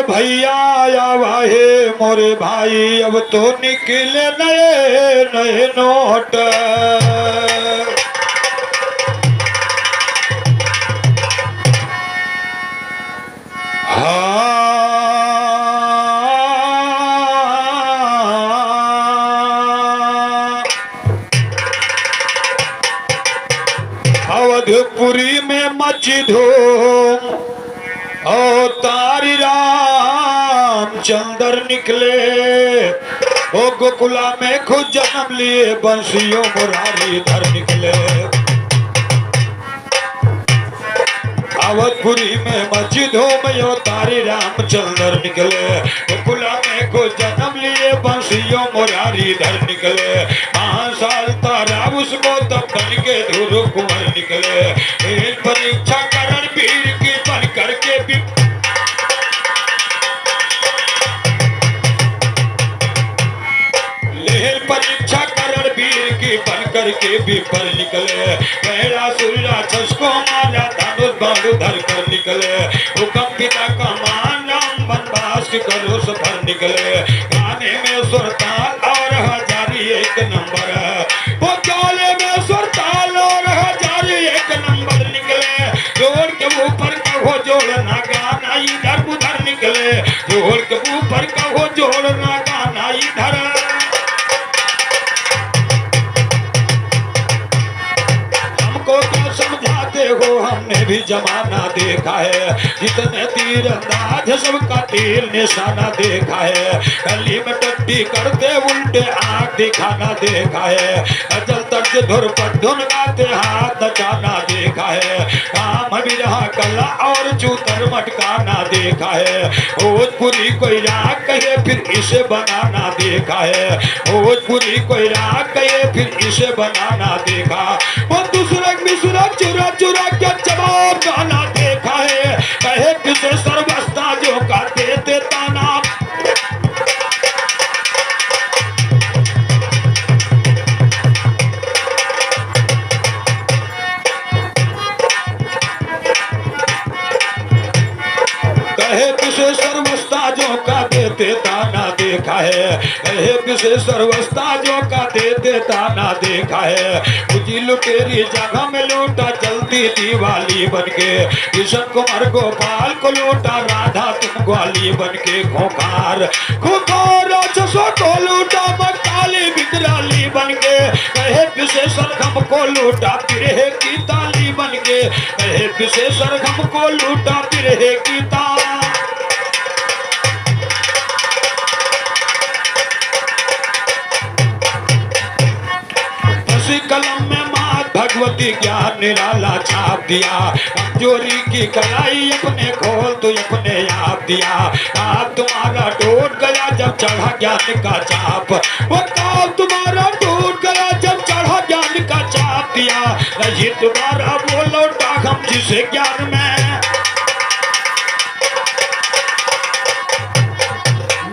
भैया आवा है मोरे भाई, अब तो निकले नए नए नोट। अवधपुरी में मची धूम, ओ तारी रामचंद्र निकले, ओ गोकुला में खुद जन्म लिए बंसियों मुरारी धर निकले। अवधपुरी में मची धूम, ओ तारी रामचंद्र निकले, गोकुला में खुद जन्म लिए बंसियों मुरारी धर निकले। 5 साल तारा उसको तब बन के धुरु कुंवर निकले। एक परीक्षा करण वीर की बन करके भी परीक्षा करण वीर की बन करके भी पर निकले। पहला सूर्या छसको मारा धनुष बाण धर कर निकले। हुक्म पिता का मान राम वनवास करो सफर निकले। गाने में सुरताल और हजारी एक नंबर है, वो गाने में सुरताल और हजारी एक नंबर निकले। जोड़ के ऊपर कहो जोड़ना गाना इधर उधर निकले, जोड़ के ऊपर कहो जोड़ना गाना इधर। समझाते हो हमने भी जमाना देखा है, जितने तीर अंदाज सबका तीर निशाना देखा है। गली में टट्टी करते उल्टे आंख दिखाना देखा है, अजल तर्ज धुर पर धुन गाते हाथ नचाना देखा है। काम बिरहा कला और चूतर मटकाना देखा है। भोजपुरी कोई राग कहे फिर इसे बनाना देखा है, भोजपुरी कोई राग कहे फिर इसे बनाना देखा। वो दूसरा मिसरा चुरा चुरा के जवाब गाना देखा है, कहे किसे सर्वस्ता जो का देते ताना। कहे किसे सर्वस्ता जो का देते ताना देखा है, कहे किसे सर्वस्ता जो का देते ताना देखा है। मुझी लुटेरी जगह में लूटा चलती दिवाली बनके, किशन कुमार गोपाल को लूटा राधा तुम ग्वाली बनके। खोखार खोखार राक्षसों को लूटा मकाली बिकराली बनके, कहे किसे सरगम को लूटा पिरहे की ताली बनके, कहे किसे सरगम को लूटा पिरहे की ताली। कलम में मात भगवती ज्ञान निराला छाप दिया, कमजोरी की कलाई अपने खोल तो अपने आप दिया। आप तुम्हारा टूट गया जब चढ़ा ज्ञान का चाप, वो काम तुम्हारा टूट गया जब चढ़ा ज्ञान का चाप दिया। नहीं तुम्हारा वो लौटा हम जिसे ज्ञान में,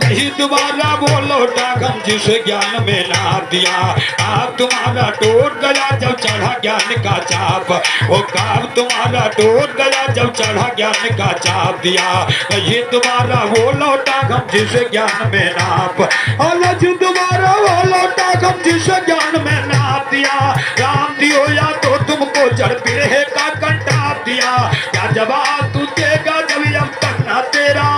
नहीं तुम्हारा वो लौटा गम जिसे ज्ञान में नाप दिया। आप तुम्हारा टूट गया जब चढ़ा ज्ञान का चाप, वो काम तुम्हारा टूट गया जब चढ़ा ज्ञान का चाप दिया। ये तुम्हारा वो लौटा गम जिसे ज्ञान में नाप, और तुम्हारा वो लौटा गम जिसे ज्ञान में नाप दिया। राम दियो या तो तुमको जड़ बिरहे का कंटाप दिया, क्या जवाब तू देगा जब अब तक ना तेरा।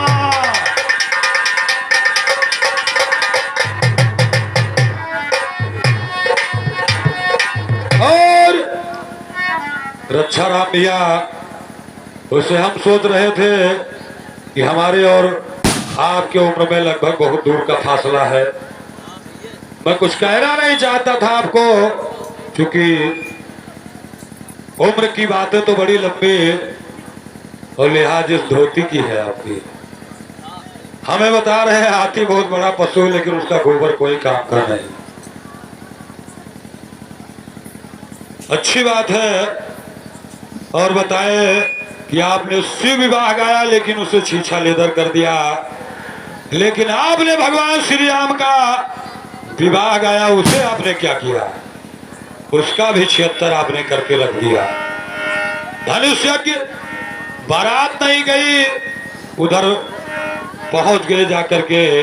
और रक्षा राम भैया, उसे हम सोच रहे थे कि हमारे और आपके उम्र में लगभग बहुत दूर का फासला है। मैं कुछ कहना नहीं चाहता था आपको, क्योंकि उम्र की बातें तो बड़ी लंबी और लिहाज इस धोती की है आपकी। हमें बता रहे हैं हाथी बहुत बड़ा पशु है, लेकिन उसका गोबर कोई काम का नहीं। अच्छी बात है। और बताए कि आपने शिव विवाह गाया, लेकिन उसे छीछा लेदर कर दिया। लेकिन आपने भगवान श्री राम का विवाह गाया, उसे आपने क्या किया? उसका भी 76 आपने करके रख दिया। धनुष यज्ञ बारात नहीं गई, उधर पहुंच गए जाकर के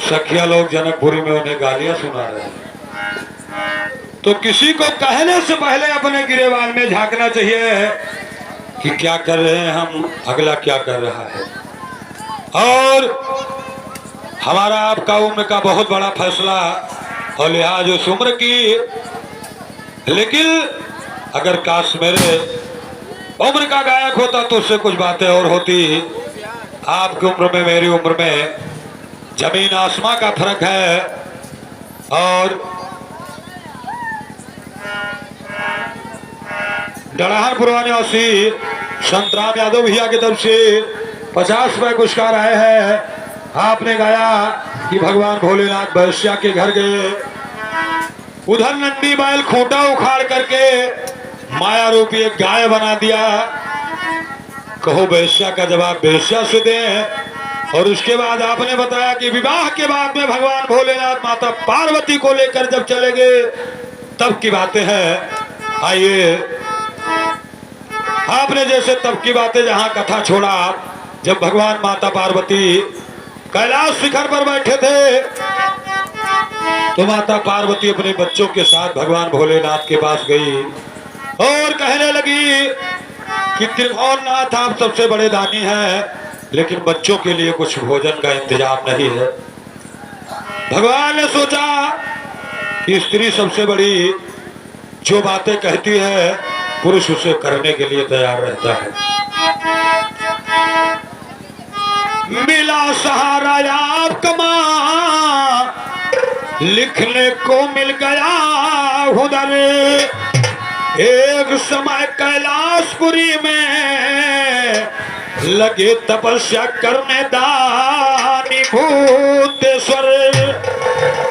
सखिया लोग जनकपुरी में उन्हें गालियां सुना रहे हैं। तो किसी को कहने से पहले अपने गिरेबान में झांकना चाहिए कि क्या कर रहे हैं हम, अगला क्या कर रहा है। और हमारा आपका उम्र का बहुत बड़ा फैसला और लिहाज उस उम्र की, लेकिन अगर काश मेरे उम्र का गायक होता तो उससे कुछ बातें और होती। आपकी उम्र में मेरी उम्र में जमीन आसमां का फर्क है। और डड़ाहर निवासी संतराम यादव भैया की तरफ से 50 रुपए पुरस्कार आए हैं। आपने गाया कि भगवान भोलेनाथ वैश्या के घर गए, उधर नंदी बैल खूंटा उखाड़ करके माया रूपी एक गाय बना दिया। कहो वैश्या का जवाब वैश्या से दें। और उसके बाद आपने बताया कि विवाह के बाद में भगवान भोलेनाथ माता पार्वती को लेकर जब चले गए तब की बातें हैं। आइए, आपने जैसे तब की बातें जहां कथा छोड़ा, जब भगवान माता पार्वती कैलाश शिखर पर बैठे थे तो माता पार्वती अपने बच्चों के साथ भगवान भोलेनाथ के पास गई और कहने लगी कि त्रिभुवननाथ आप सबसे बड़े दानी हैं, लेकिन बच्चों के लिए कुछ भोजन का इंतजाम नहीं है। भगवान ने सोचा कि स्त्री सबसे बड़ी, जो बातें कहती है पुरुष उसे करने के लिए तैयार रहता है। मिला सहारा आपका मां, लिखने को मिल गया उधर। एक समय कैलाशपुरी में लगे तपस्या करने दानी भूतेश्वर।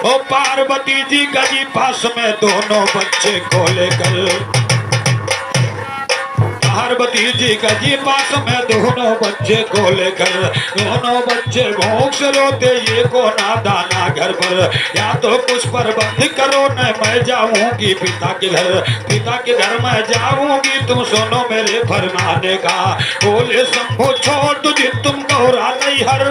ओ पार्वती जी गजी पास में दोनों बच्चे को लेकर, पार्वती जी गजी पास में दोनों बच्चे को लेकर, दोनों बच्चे भूख से रोते, ये को ना दाना घर पर, या तो कुछ प्रबंध करो न मैं जाऊंगी पिता के घर, पिता के घर में जाऊंगी, तुम सुनो मेरे फरमाने का। बोले शंभु छोड़ तुझे तुम गौरा नहीं हर,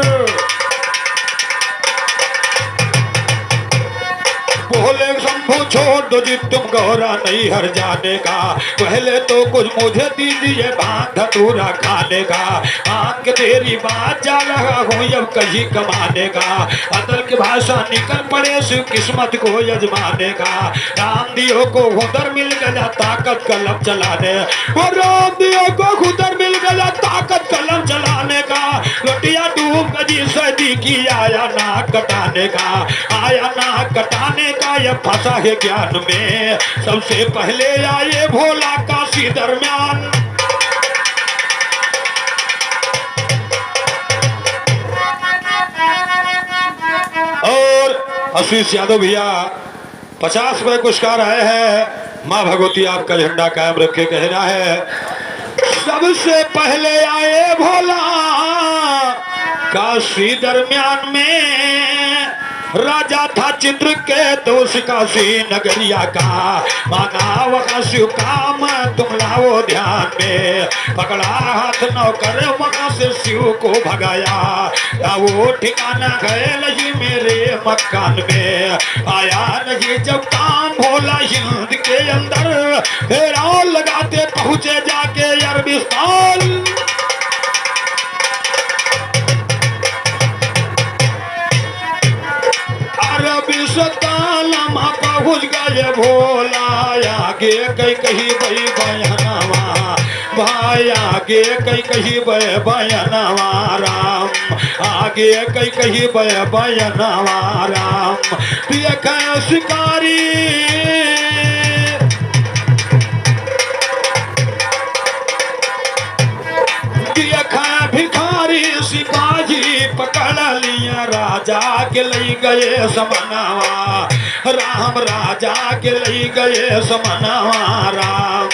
बोले शंभु छोड़ दो जी तुम गौरा नहीं हर जाने का। पहले तो कुछ मुझे दीजिए भांग धतूरा खाने का, आंख तेरी बात जा रहा हूँ अब कहीं कमाने का। अदल की भाषा निकल पड़े शिव किस्मत को यजमाने का। राम दियो को उधर मिल गया ताकत कलम चलाने, और राम दियो को उधर मिल गया ताकत कलम चलाने का। रोटिया डूब गजी सदी की आया ना कटाने का, आया ना कटाने का। ये फंसा है ज्ञान में, सबसे पहले आए भोला काशी दरमियान। और आशीष यादव भैया 50 रुपए पुरस्कार आए हैं। माँ भगवती आपका झंडा कायम रखे, कहना है सबसे पहले आए भोला काशी दरमियान में। राजा था चित्र के दोष काशी नगरिया का, माना वहाँ शिव काम तुम लाओ ध्यान में। पकड़ा हाथ नौकर वहाँ से शिव को भगाया, वो ठिकाना गए नहीं मेरे मकान में। आया नहीं जब काम भोला हिंद के अंदर, फिर और लगाते पहुँचे जाके अरबिस्तान। पहुँच गए भोला, आगे कई कही बई बयानवा भाई, आगे कई कही बय बयानवा राम, आगे कई कही बय बयानवा राम। देख शिकारी भिखारी सिपाही पकड़ लिया, राजा के ले गए समनावा राम, राजा के ले गए समनावा राम।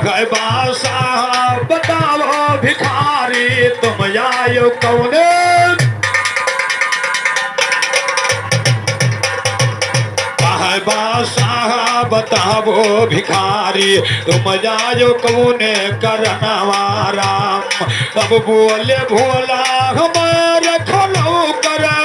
गए बादशाह बताओ भिखारी तुम आयो कौने, बादशाह बता वो भिखारी तुम जायो कौने करनवा राम। अब बोले भोला हमारे खलो करा,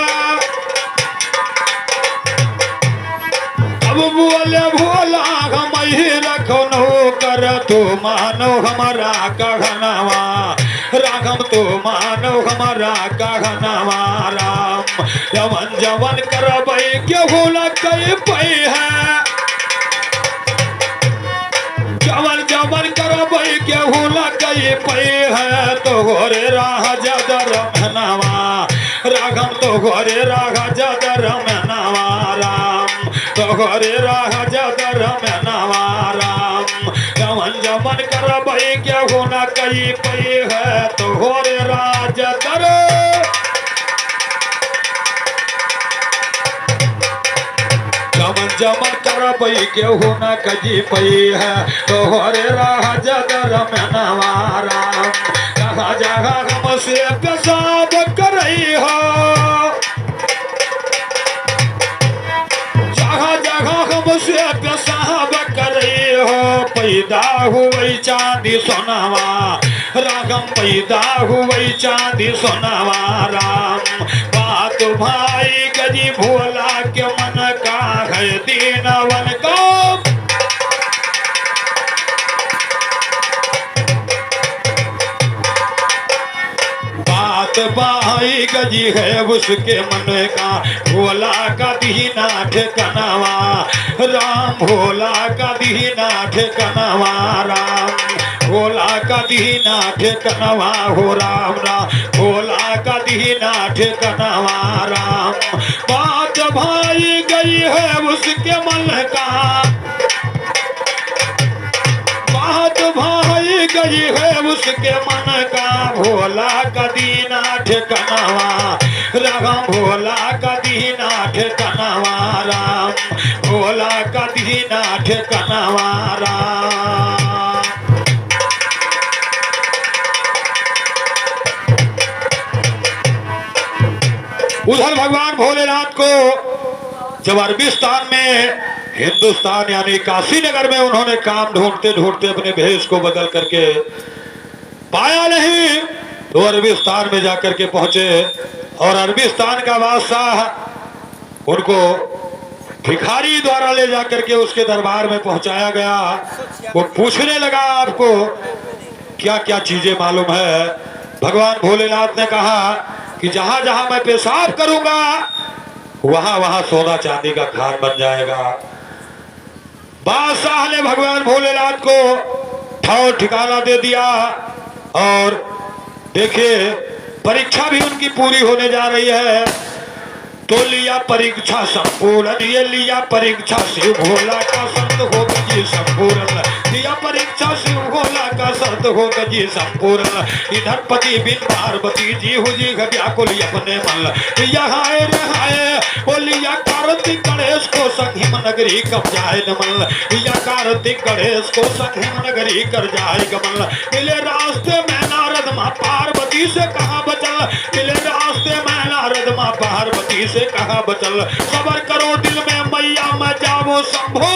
अब बोले भोला हम ही रखो कर तो मानो हमारा कहनवा राघम, तो मानो हमारा कहनवा राम। जवन जवन करबै केहू न कह पै है, जवन जवन करबै केहू न कह पै है। तो गोरे राह जदर मनवा राघम, तो गोरे राह जदर मनवा राम, तो गोरे राह जदर मनवा राम। जवन जवन करबै केहू न कह पै है, तो गोरे राह जदर जमन जमन करबै केहू न कही पै है, तो होरे राह जदर मनवा राम। जहाँ जहाँ हम से पेशाब करई हो, जहाँ जहाँ हम से पेशाब करई हो। पैदा हुई चांदी सोनावा रागम, पैदा हुई चांदी सोनावा राम। बात भाई गजी भोला के मन का है दीनवन का, बात भाई गजी है उसके मन का। भोला का दीना ठिकानवा राम, भोला का दीना ठिकानवा राम। भोला का दीना ठिकानवा हो राम राम, भोला का दीना ठिकानवा राम। बात भाई गई है उसके मन का, बात भाई गई है उसके मन का। भोला का दीना ठिकानवा राम, भोला का दीना ठिकानवा राम, भोला का दीना ठिकानवा राम। उधर भगवान भोलेनाथ को जब अरबिस्तान में, हिंदुस्तान यानी काशी नगर में उन्होंने काम ढूंढते ढूंढते अपने भेष को बदल करके पाया नहीं, तो अरबिस्तान में जाकर के पहुंचे। और अरबिस्तान का बादशाह उनको भिखारी द्वारा ले जाकर के उसके दरबार में पहुंचाया गया। वो पूछने लगा आपको क्या क्या चीजें मालूम है। भगवान भोलेनाथ ने कहा कि जहां जहां मैं पेशाब करूंगा वहां वहां सोना चांदी का खान बन जाएगा। बादशाह ने भगवान भोलेनाथ को ठाव ठिकाना दे दिया। और देखिए परीक्षा भी उनकी पूरी होने जा रही है। तो लिया परीक्षा संपूर्ण, ये लिया परीक्षा शिव भोला का संत हो जी संपूर्ण, लिया परीक्षा शिव भोला का संत हो जी संपूर्ण। इधर पति बिन पार्वती जी हो जी व्याकुल अपने मन, यहाँ वो लिया कार्तिक गणेश को संहिम नगरी कब जाए नमन, लिया कार्तिक गणेश को संहिम नगरी कर जाए गमन। मिले रास्ते में नारद माँ पार्वती से कहा बचल, मिले रास्ते में नारद माँ पार्वती से कहा बचल। सबर करो दिल में मैया मैं जाओ शंभो,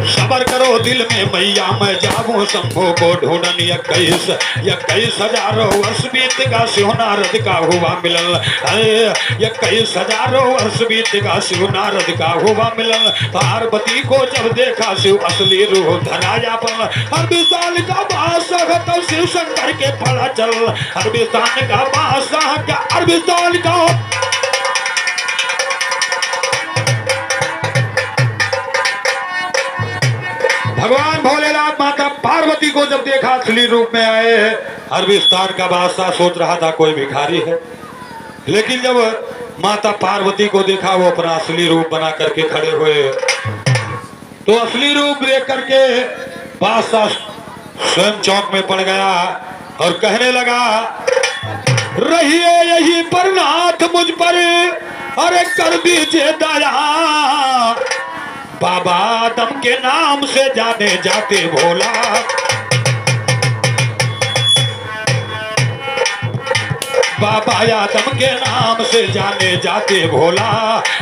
सबर करो दिल में मैया मैं जाऊं शंभो को ढूंढन। 21,000 वर्ष बीत का शिव नारद का हुआ मिलन, 21,000 वर्ष बीत का शिव नारद का हुआ मिलन। पार्वती को जब देखा शिव असली रूप धराया पल, अरबिस्तान का बादशाह तब शिव शंकर के पड़ा चल, अरबिस्तान का बादशाह का अरबिस्तान का भगवान भोलेनाथ माता पार्वती को जब देखा असली रूप में आए। अरबिस्तान का बादशाह सोच रहा था कोई भिखारी है, लेकिन जब माता पार्वती को देखा वो अपना असली रूप बना करके खड़े हुए, तो असली रूप देख करके बादशाह स्वयं चौक में पड़ गया और कहने लगा, रहिए यही पर नाथ मुझ पर, अरे कर दीजिए दया, बाबा आदम के नाम से जाने जाते भोला, बाबा आदम के नाम से जाने जाते भोला,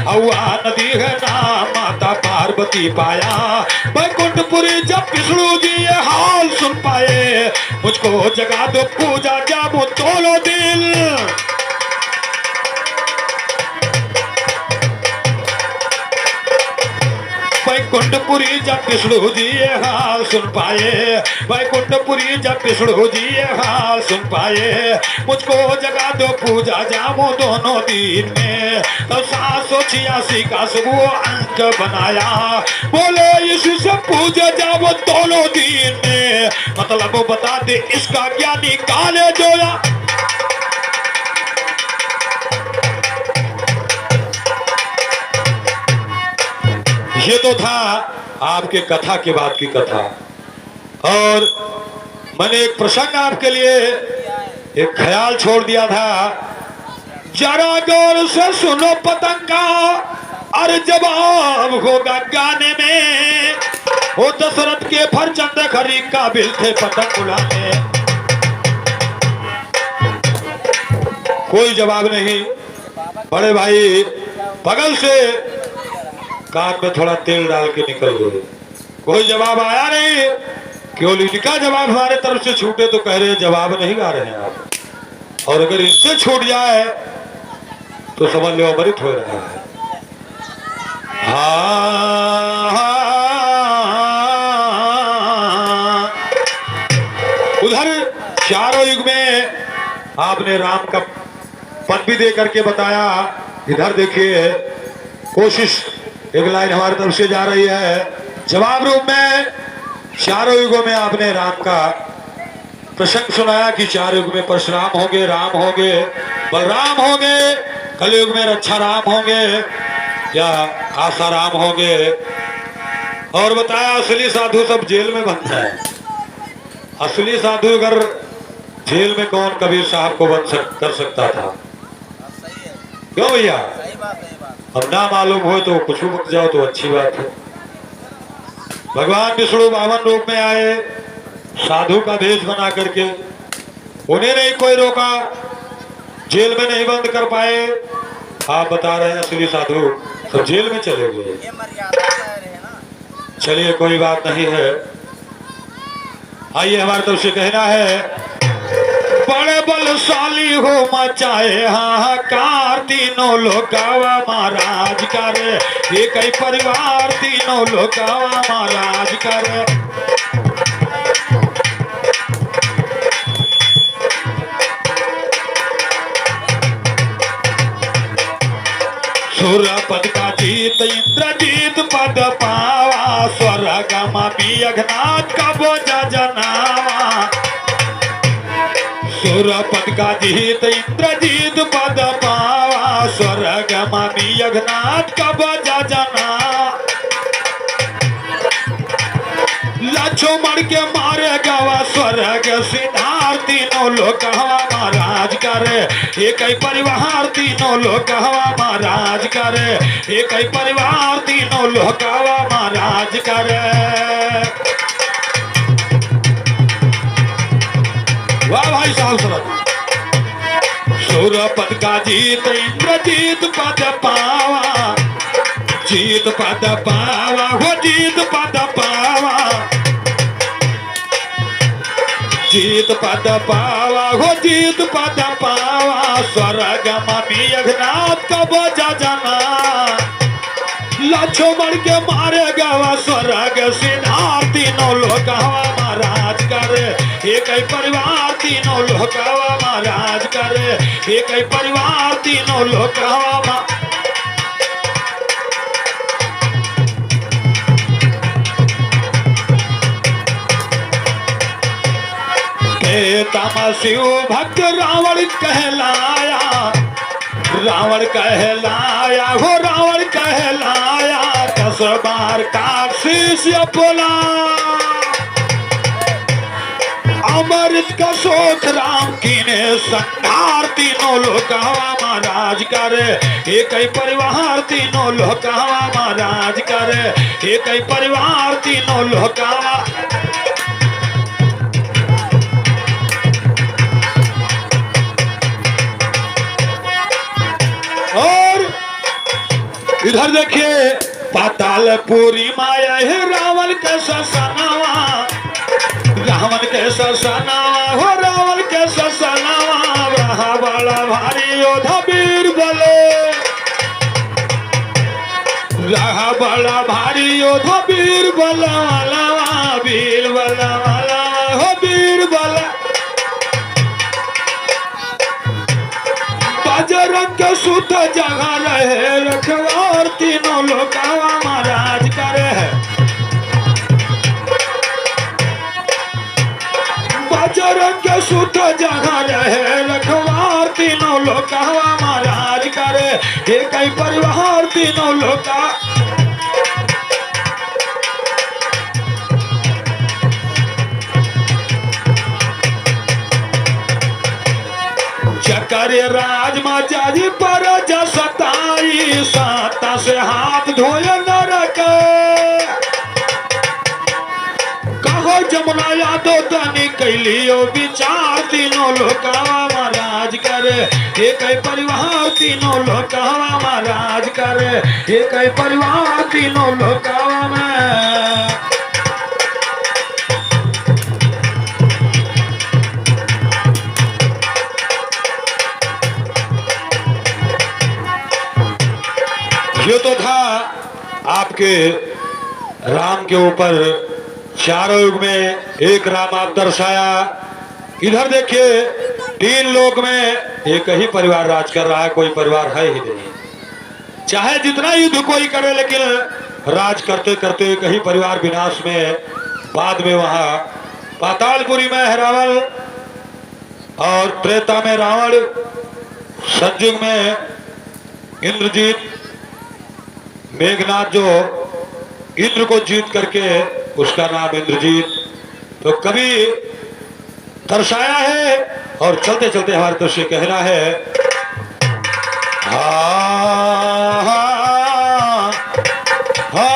हवा नदी है नाम माता पार्वती पाया। वैकुंठपुरी जब विष्णु जी ये हाल सुन पाए, मुझको जगा दो पूजा जाबो तोलो दिल। वैकुंठपुरी जब विष्णु जी ये हाल सुन पाए, वैकुंठपुरी जब विष्णु जी ये हाल सुन पाए, मुझको जगा दो पूजा जामो दोनों दिन में। तब 786 का सब वो अंक बनाया, बोले यीशु से पूजा जामो दोनों दिन में। मतलब बता दे इसका क्या निकाले जोया। ये तो था आपके कथा के बाद की कथा। और मैंने एक प्रसंग आपके लिए एक ख्याल छोड़ दिया था, जरा गौर से सुनो पतंगा, अरे जवाब होगा गाने में। वो दशरथ के फरजंद खरी काबिल थे पतंग उड़ाने, कोई जवाब नहीं। बड़े भाई बगल से कान में थोड़ा तेल डाल के निकल गए, कोई जवाब आया नहीं। केवल इनका जवाब हमारे तरफ से छूटे तो कह रहे जवाब नहीं गा रहे हैं आप, और अगर इनसे छूट जाए तो समझ लो अमृत हो रहा है। उधर चारों युग में आपने राम का पद भी दे करके बताया। इधर देखिए कोशिश एक लाइन हमारी तरफ से जा रही है, जवाब रूप में चारों युगों में आपने राम का प्रसंग सुनाया कि चार युग में परशुराम होंगे, राम होंगे, बलराम होंगे, कलयुग में रक्षा राम होंगे या आशा राम होंगे। और बताया असली साधु सब जेल में बंद है। असली साधु अगर जेल में कौन कबीर साहब को कर सकता था? क्यों भैया? अब ना मालूम हो तो कुछ भी बक जाओ तो अच्छी बात है। भगवान विष्णु वामन रूप में आए, साधु का भेष बना करके, उन्हें नहीं कोई रोका, जेल में नहीं बंद कर पाए। आप बता रहे हैं असली साधु सब जेल में चले गए। चलिए कोई बात नहीं है, आइए हमारी तरफ से कहना है, बड़े बलशाली हो मचाए हाहाकार, तीनों लोकावा महाराज करे, एक ही परिवार तीनों लोकावा महाराज करे। सूरपद का जीत इंद्रजीत पद पावा, स्वर्ग में मेघनाथ का बोझा जनावा। सूरपद का जीत इंद्रजीत पद पावा, स्वर्ग में मेघनाथ का बोझा जना। लक्ष्मण के मारे गवा स्वर्ग सिद्धार्थ, तीनों लोग हवा महाराज करे, एक ही परिवार तीनों लोग हवा महाराज करे, एक ही परिवार तीनों लोग हवा महाराज करे। वाह भाई साहब सुनो। सूरपद का जीत इंद्रजीत पद पावा, जीत पद पावा हो जीत पद पावा, जीत पद पावा हो जीत पद पावा, स्वर्ग में मेघनाथ का बोझा जना। लक्ष्मण के मारे गवा स्वर्ग सिद्धार्थ, तीनों लोग हवा महाराज करे, एक ही परिवार तीनों लोग हवा महाराज करे, एक ही परिवार तीनों लोग हवा। शिव भक्त रावण कहलाया, रावण कहलाया हो रावण कहलाया, 10 बार का शीश बोला। अमृत का शोक राम की ने संहार, तीनों लोग हवा महाराज करे, एक ही परिवार तीनों लोग हवा महाराज करे, एक ही परिवार तीनों लोग हवा। इधर देखिए पातालपुरी माया है रावण के ससनावा, रावण के ससनावा हो रावण के ससनावा, रहा बड़ा भारी योद्धा वीर बले, रहा बड़ा भारी योद्धा वीर बला वाला, वीर बला वाला हो वीर बला। बजरंग के सुत जगह रहे रखवार, तीनों लोकावा महाराज करे है। बजरंग के सुत जगह रहे रखवार, तीनों लोकावा महाराज करे, एक ही परिवार तीनों लोका। चकरे राज माचाजी पर जसताई, साता से हाथ धोए न रखे, कहो जमुना यादव तनी कैलियो विचार, तीनों लोकावा महाराज करे, एक ही परिवार तीनों लोकावा महाराज करे, एक ही परिवार तीनों लोकावा में। ये तो था आपके राम के ऊपर चारों युग में एक राम आप दर्शाया। इधर देखिए 3 लोक में एक ही परिवार राज कर रहा है, कोई परिवार है ही नहीं। चाहे जितना युद्ध कोई करे लेकिन राज करते करते एक ही परिवार विनाश में, बाद में वहां पातालपुरी में है रावण, और त्रेता में रावण, सतयुग में इंद्रजीत, मेघनाथ जो इंद्र को जीत करके उसका नाम इंद्रजीत। तो कभी दर्शाया है और चलते चलते हमारे दृश्य कहना है, हा हा हा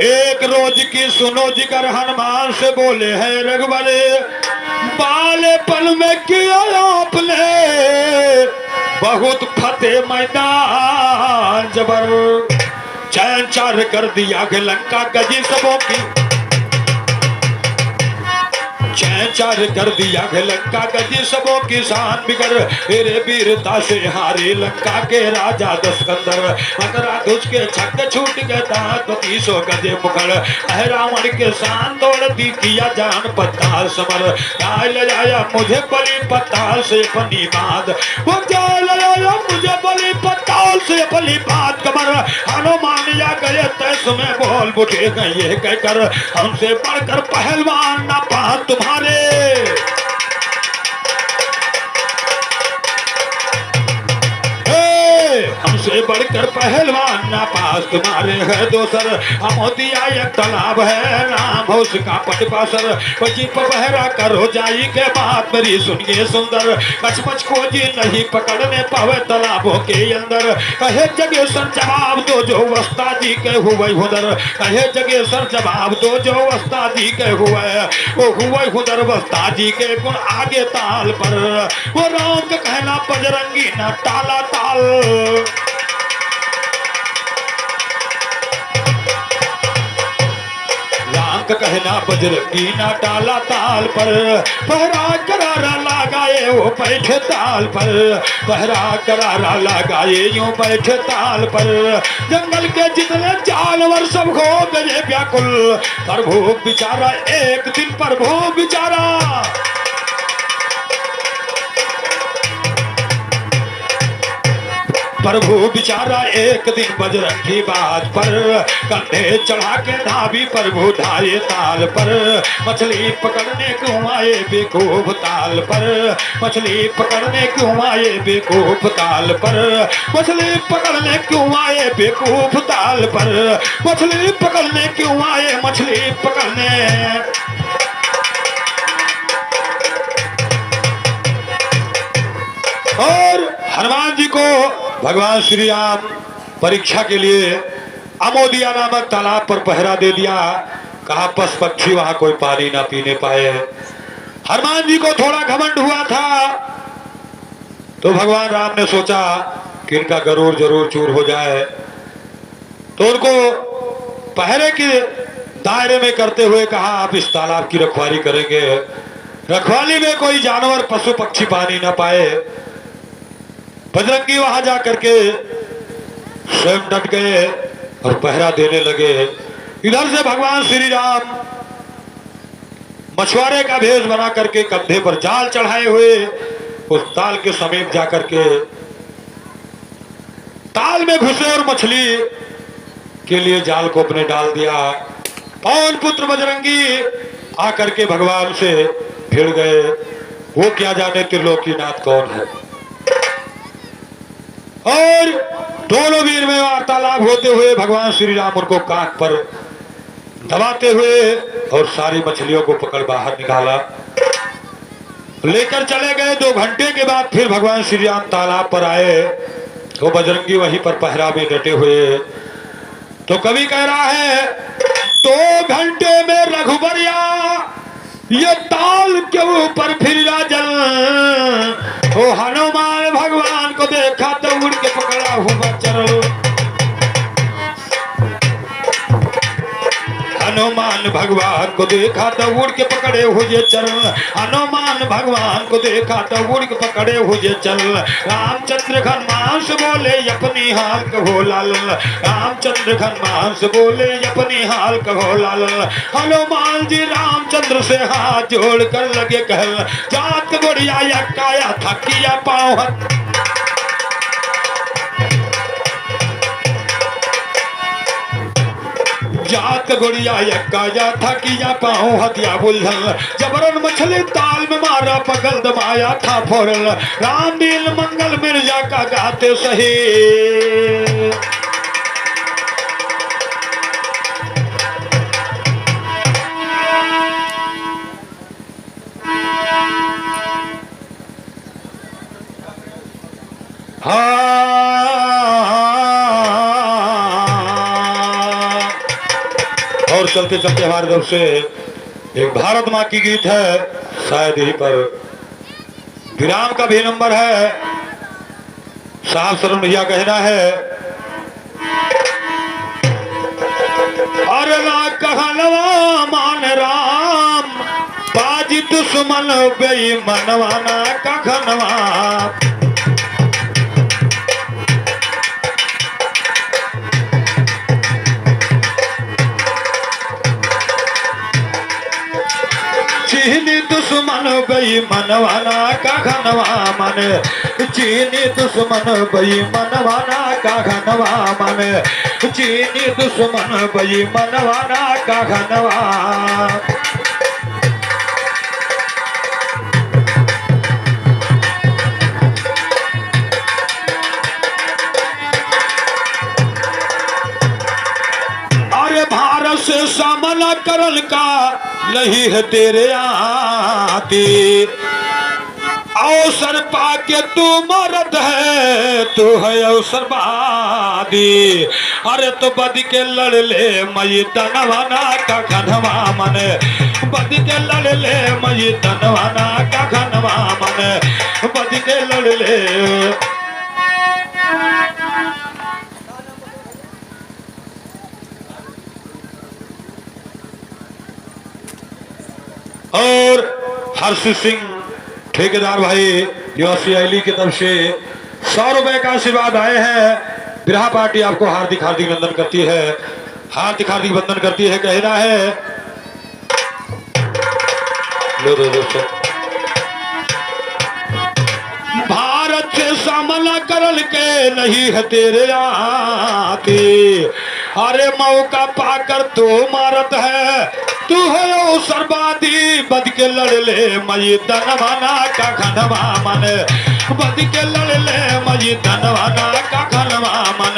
एक रोज की सुनो जिक्र हनुमान से बोले हैं रघुबर, बालेपन में किया आपने बहुत फतेह मैदान जबर, चैन चार कर दिया कि लंका गजी सबों की, चैन चार कर दिया कि लंका गजी सबों की शान बिगड़, तेरे वीरता से हारे लंका के राजा दशकंदर, मकरा तुझ के छक्के छूट के दांत 32 गजे मुखड़, रावण के शान दौड़ती किया जान पताल समर, ले आया मुझे बलि पताल से बनी बात, वो ले आया मुझे बलि पताल से बलि बात कमर, हनुमान या गए तैस में बोल उठे गए कहकर, हमसे बढ़कर पहलवान ना पा तुम्हारे, हमसे बढ़कर पहलवान ना पास तुम्हारे है दोसर, अमोदिया एक तालाब है नाम हो उसका पटपासर, पची पहरा करो जाई के बात मेरी सुनिए सुंदर, कचमच खोजी नहीं पकड़ने पावे तालाबों के अंदर, कहे जगह सर जवाब दो जो वस्ता जी के हुए हुदर, कहे जगह सर जवाब दो जो वस्ता जी के हुए, वो हुए हुदर वस्ता जी के गुण आगे ताल पर, वो राम का कहना बजरंगी ना टाला ताल, राम का कहना बजरंगी ना टाला ताल पर, पहरा करारा लगाए वो बैठे ताल पर, पहरा करारा लगाए यूं बैठे ताल पर, जंगल के जितने जानवर सब हो गए व्याकुल, प्रभु बेचारा एक दिन प्रभु बेचारा, प्रभु बिचारा एक दिन बजरंग की बात पर, कंधे चढ़ा के धावी प्रभु धाये ताल पर, मछली पकड़ने क्यों आए बेवकूफ ताल पर, मछली पकड़ने क्यों आए बेवकूफ ताल पर, मछली पकड़ने क्यों आए बेवकूफ ताल पर, मछली पकड़ने क्यों आए मछली पकड़ने। और हनुमान जी को भगवान श्री राम परीक्षा के लिए अमोदिया नामक तालाब पर पहरा दे दिया। कहा पशु पक्षी वहां कोई पानी ना पीने पाए। हनुमान जी को थोड़ा घमंड हुआ था, तो भगवान राम ने सोचा कि इनका गरुड़ जरूर चूर हो जाए, तो उनको पहरे के दायरे में करते हुए कहा आप इस तालाब की रखवाली करेंगे, रखवाली में कोई जानवर पशु पक्षी पानी ना पाए। बजरंगी वहां जा करके स्वयं डट गए और पहरा देने लगे। इधर से भगवान श्री राम मछुआरे का भेष बना करके कंधे पर जाल चढ़ाए हुए उस ताल के समीप जाकर के ताल में घुसे और मछली के लिए जाल को अपने डाल दिया। पवन पुत्र बजरंगी आकर के भगवान से भिड़ गए। वो क्या जाने त्रिलोकीनाथ कौन है। और दोनों वीर में वार्तालाप होते हुए भगवान श्री राम उनको कांख पर दबाते हुए और सारी मछलियों को पकड़ बाहर निकाला, लेकर चले गए। 2 घंटे के बाद फिर भगवान श्री राम तालाब पर आए, तो बजरंगी वहीं पर पहरा में डटे हुए। तो कवि कह रहा है 2 घंटे में रघुबरिया ये ताल के ऊपर फिर जल, ओ हनुमान भगवान को देखा तो उड़ के पकड़ा हुआ चरण। हनुमान भगवान को देखा तो उड़ के पकड़े हुए चरण, हनुमान भगवान को देखा तो उड़ के पकड़े हुए चरण। रामचंद्र हनुमान से बोले अपनी हाल कहो लालन, रामचंद्र हनुमान से बोले अपनी हाल कहो लालन। हनुमान जी रामचंद्र से हाथ जोड़ कर लगे कहल, जात गोड़िया या काया थकिया पाँव, जात गोड़िया यक्का जा था कि जा पाँव हथिया बुलझल, जबरन मछली ताल में मारा पकड़ दबाया था फोरल। राम दिल मंगल मिर्जा का गाते सही, और चलते चलते हमारे तरफ से एक भारत माँ की गीत है, शायद यहीं पर विराम का भी नंबर है। साहब शरण भैया कहना है, अरे ना कहलवा मान राम बाजी दुश्मन बेईमानवा ना कहनवा, चीनी दुश्मन बेईमानवा ना कहनवा मन, चीनी दुश्मन बेईमानवा ना कहनवा मन, चीनी दुश्मन बेईमानवा ना कहनवा। अरे भारत से सामना करल का नहीं है तेरे आती, अवसर पाके तू मरद है, तू है अवसरवादी। अरे तो बद के लड़ ले मई तनवाना का खनवा मन, बद के लड़ ले मई तनवाना का खनवा मन, बद के लड़ ले। और हर्ष सिंह ठेकेदार भाई निवासी आईली की तरफ से 100 रुपए का आशीर्वाद आए हैं। बिरहा पार्टी आपको हार्दिक हार्दिक वंदन करती है, हार्दिक हार्दिक वंदन करती है। कहना है भारत से सामना करल के नहीं है तेरे आती, अरे मौका पाकर तो मारत है, तू है सर्वादी। बद के लड़ ले मई तनवाना का खनवा मन, बद के लड़ ले मई तनवाना का खनवा मन,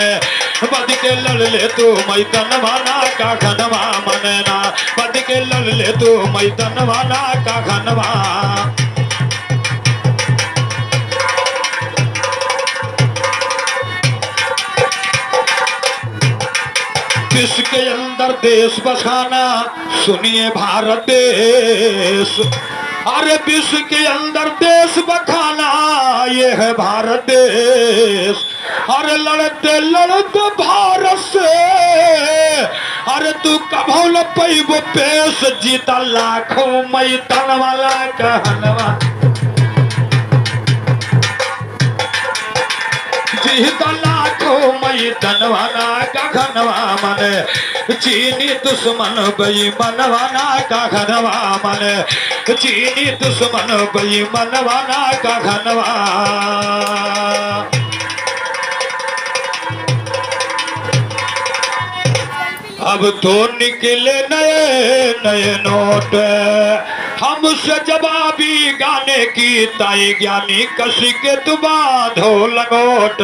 बद के लड़ ले तू मई तनवाना का खनवा मन ना, बद के लड़ ले तू मई तनवाना का खनवा। किसके अंदर देश बसाना, सुनिए भारत देश। अरे विश्व के अंदर देश बखाना, ये है भारत देश। अरे लड़ते लड़ते भारत से, अरे तू कभो न पैबो पेश, जीता लाखों मैदान वाला कहनवा, जीता लाखों मैदान वाला कहनवा मने, चीनी दुश्मन बेईमानवाना कहनवा मने, चीनी दुश्मन बेईमानवाना कहनवा। अब तो निकले नए नए नोट, हमसे जवाबी गाने की ताई ज्ञानी कसी के तुबा धो लगोट।